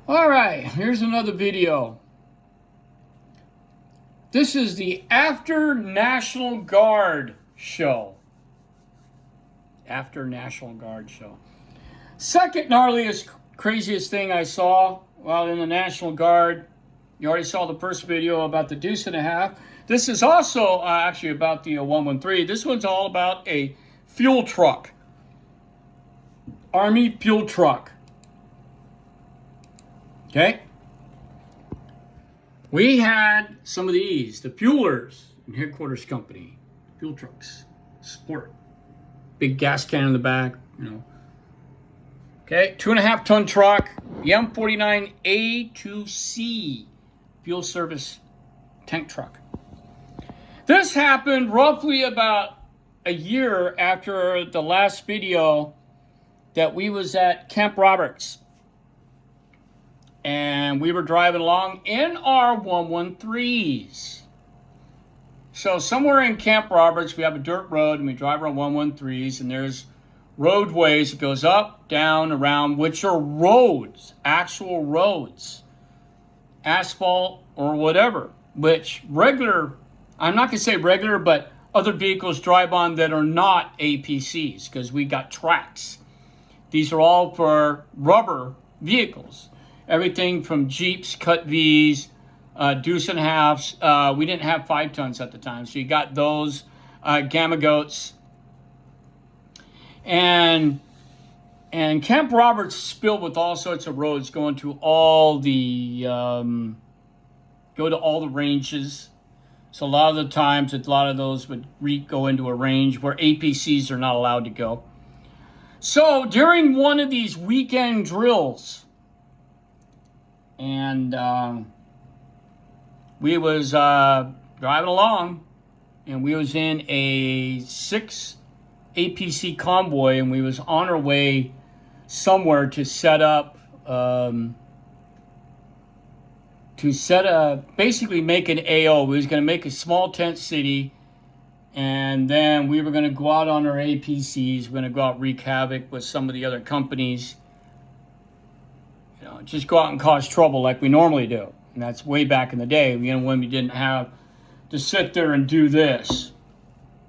All right, here's another video. This is the After National Guard show. After National Guard show. Second gnarliest, craziest thing I saw while in the National Guard. You already saw the first video about the deuce and a half. This is also actually about the 113. This one's all about a fuel truck. Army fuel truck. Okay? We had some of these, the fuelers in Headquarters Company. Fuel trucks. Sport. Big gas can in the back, you know. Okay, 2.5 ton truck, the M49A2C fuel service tank truck. This happened roughly about a year after the last video that we was at Camp Roberts. And we were driving along in our 113s. So somewhere in Camp Roberts, we have a dirt road and we drive our 113s, and there's roadways that goes up, down, around, which are roads, actual roads, asphalt or whatever, which regular, I'm not going to say regular, but other vehicles drive on that are not APCs, because we got tracks. These are all for rubber vehicles. Everything from Jeeps, Cut Vs, deuce and a halves. We didn't have 5 tons at the time, so you got those, Gamma Goats. And Camp Roberts is filled with all sorts of roads going to all the ranges. So a lot of the times, a lot of those would go into a range where APCs are not allowed to go. So during one of these weekend drills, and we was driving along, and we was in a 6 APC convoy, and we was on our way somewhere to set up, basically make an AO. We was going to make a small tent city, and then we were going to go out on our APCs. We're going to go out and wreak havoc with some of the other companies. You know, just go out and cause trouble like we normally do. And that's way back in the day, you know, when we didn't have to sit there and do this.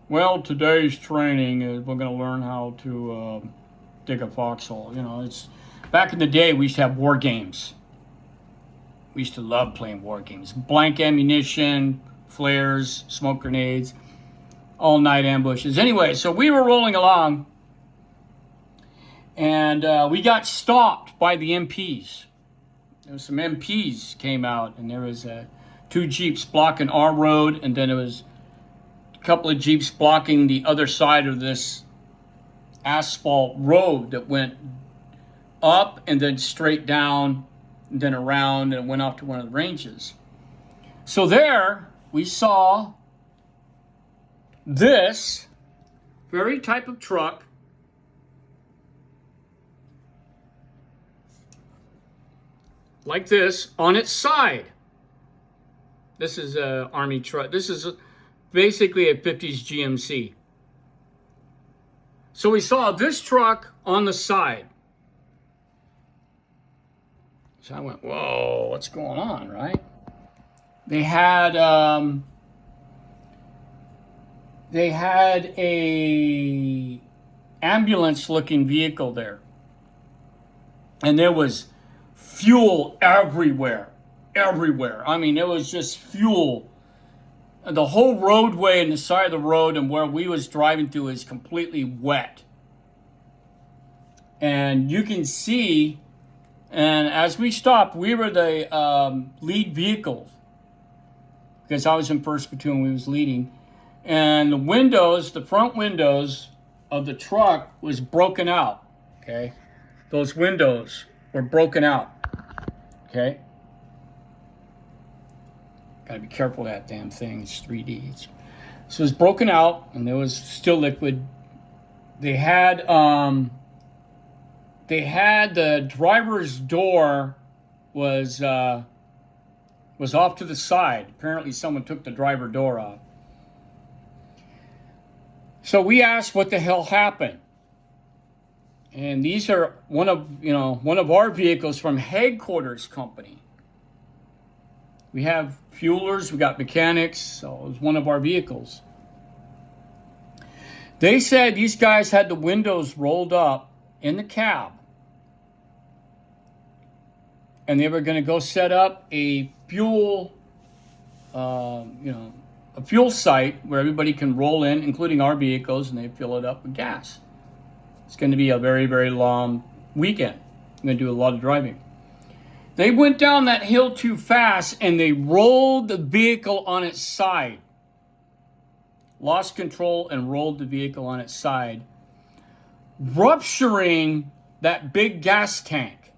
Well, today's training is we're going to learn how to dig a foxhole. You know, it's back in the day we used to have war games. We used to love playing war games. Blank ammunition, flares, smoke grenades, all-night ambushes. Anyway, so we were rolling along, and we got stopped by the MPs. There was some MPs came out, and there was 2 Jeeps blocking our road, and then there was a couple of Jeeps blocking the other side of this asphalt road that went up and then straight down and then around and went off to one of the ranges. So there we saw this very type of truck like this on its side. This is an Army truck. This is basically a 50s GMC. So we saw this truck on the side. So I went, whoa, what's going on, right? They had a ambulance-looking vehicle there. And there was fuel everywhere. I mean, it was just fuel. The whole roadway and the side of the road and where we was driving through is completely wet. And you can see, and as we stopped, we were the lead vehicle, because I was in 1st Platoon, we was leading. And the windows, the front windows of the truck was broken out, okay? Those windows were broken out, okay? Gotta be careful of that damn thing. It's 3D. So it was broken out, and there was still liquid. They had the driver's door was off to the side. Apparently, someone took the driver door off. So we asked what the hell happened, And these are one of our vehicles from headquarters company. We have fuelers, we got mechanics, so it was one of our vehicles. They said these guys had the windows rolled up in the cab. And they were going to go set up a fuel, a fuel site where everybody can roll in, including our vehicles, and they fill it up with gas. It's going to be a very, very long weekend. I'm going to do a lot of driving. They went down that hill too fast, and they rolled the vehicle on its side. Lost control and rolled the vehicle on its side, rupturing that big gas tank.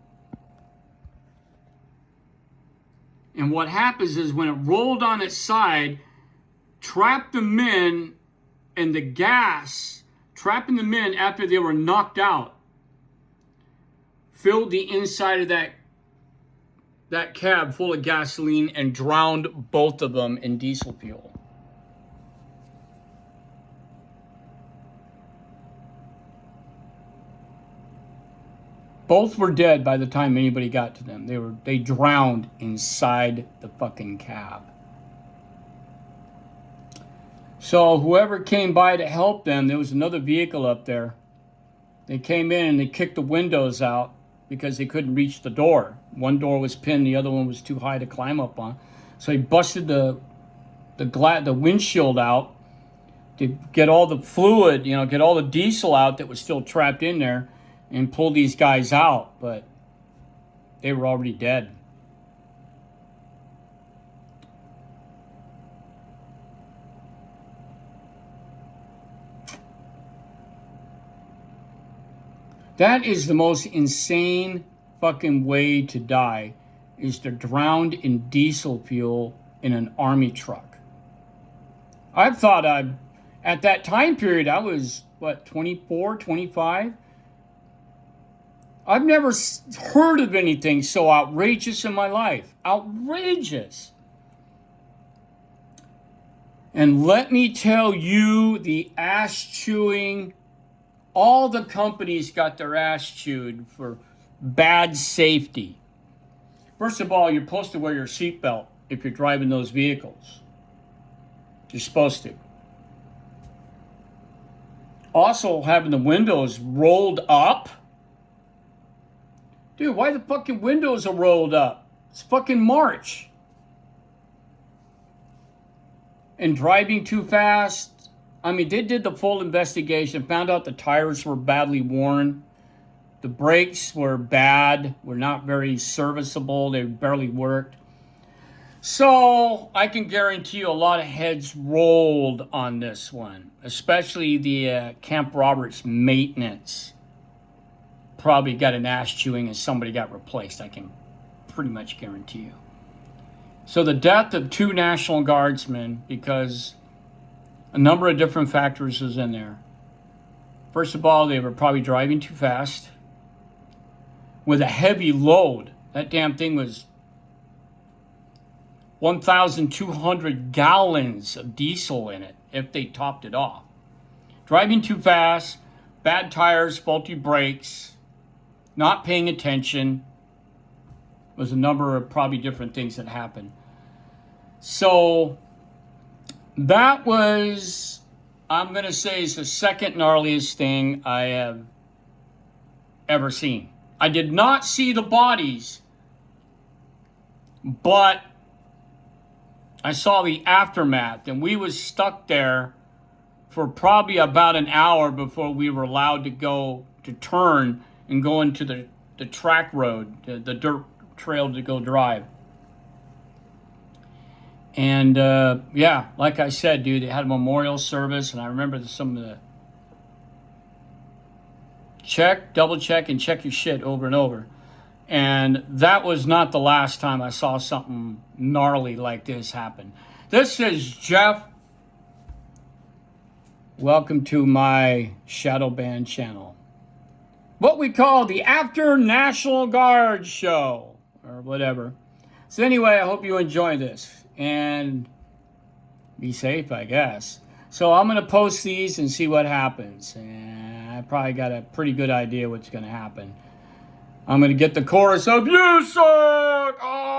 And what happens is when it rolled on its side, trapped them in, and the gas, trapping them in after they were knocked out, filled the inside of that cab full of gasoline and drowned both of them in diesel fuel. Both were dead by the time anybody got to them. They drowned inside the fucking cab. So whoever came by to help them, there was another vehicle up there. They came in and they kicked the windows out because they couldn't reach the door. One door was pinned, the other one was too high to climb up on. So they busted the windshield out to get all the fluid, get all the diesel out that was still trapped in there, and pull these guys out, but they were already dead. That is the most insane fucking way to die, is to drown in diesel fuel in an army truck. I thought at that time period, I was, 24, 25? I've never heard of anything so outrageous in my life. Outrageous. And let me tell you, the ass chewing, all the companies got their ass chewed for bad safety. First of all, you're supposed to wear your seatbelt if you're driving those vehicles. You're supposed to. Also, having the windows rolled up. Dude, why the fucking windows are rolled up? It's fucking March. And driving too fast. I mean, they did the full investigation, found out the tires were badly worn. The brakes were bad, were not very serviceable. They barely worked. So I can guarantee you a lot of heads rolled on this one, especially the Camp Roberts maintenance. Probably got an ass chewing and somebody got replaced. I can pretty much guarantee you. So the death of 2 National Guardsmen, because a number of different factors was in there. First of all, they were probably driving too fast with a heavy load. That damn thing was 1,200 gallons of diesel in it if they topped it off. Driving too fast, bad tires, faulty brakes, not paying attention. Was a number of probably different things that happened. So that was, I'm going to say, is the second gnarliest thing I have ever seen. I did not see the bodies, but I saw the aftermath, and we was stuck there for probably about an hour before we were allowed to go to turn and go into the track road, the dirt trail to go drive. And like I said, dude, they had a memorial service, and I remember some of the double check, and check your shit over and over. And that was not the last time I saw something gnarly like this happen. This is Jeff. Welcome to my Shadow Band channel. What we call the After National Guard show, or whatever. So anyway, I hope you enjoy this. And be safe, I guess. So I'm going to post these and see what happens. And I probably got a pretty good idea what's going to happen. I'm going to get the chorus of "You suck!" Oh!